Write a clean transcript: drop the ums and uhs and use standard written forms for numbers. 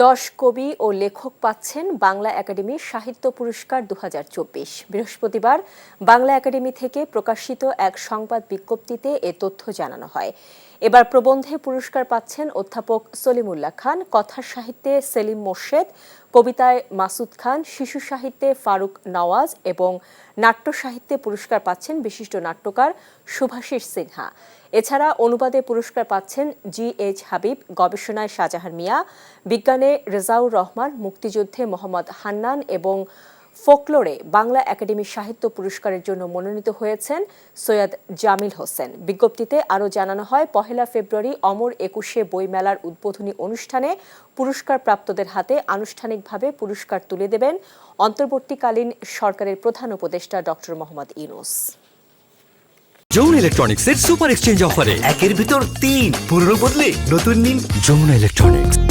10 কবি ও লেখক পাচ্ছেন বাংলা একাডেমি সাহিত্য পুরস্কার 2024। বৃহস্পতিবার বাংলা একাডেমি থেকে প্রকাশিত এক সংবাদ বিজ্ঞপ্তিতে এ তথ্য জানানো হয়। এবার প্রবন্ধে পুরস্কার পাচ্ছেন অধ্যাপক সলিমুল্লাহ খান, কথা সাহিত্যে সেলিম মোর্শেদ, কবিতায় মাসুদ খান, শিশু সাহিত্যে ফারুক নওয়াজ এবং নাট্য সাহিত্যে পুরস্কার পাচ্ছেন বিশিষ্ট নাট্যকার শুভাশিস সিনহা। এছাড়া অনুবাদে পুরস্কার পাচ্ছেন GH হাবিব, গবেষণায় শাহজাহান মিয়া, বিজ্ঞানে রেজাউর রহমান, মুক্তিযুদ্ধে মোহাম্মদ হান্নান এবং ফোকলোরে বাংলা একাডেমি সাহিত্য পুরস্কারের জন্য মনোনীত হয়েছেন সৈয়দ জামিল হোসেন। বিজ্ঞপ্তিতে আরও জানানো হয়, 1 ফেব্রুয়ারি অমর 21 বইমেলার উদ্বোধনী অনুষ্ঠানে পুরস্কার প্রাপ্তদের হাতে আনুষ্ঠানিকভাবে পুরস্কার তুলে দেবেন অন্তর্বর্তীকালীন সরকারের প্রধান উপদেষ্টা ডক্টর মোহাম্মদ ইউনূস। যমুনা ইলেকট্রনিক্সের সুপার এক্সচেঞ্জ অফারে 1-এর ভিতর 3 পুরনো বদলে নতুন নিন। যমুনা ইলেকট্রনিক্স।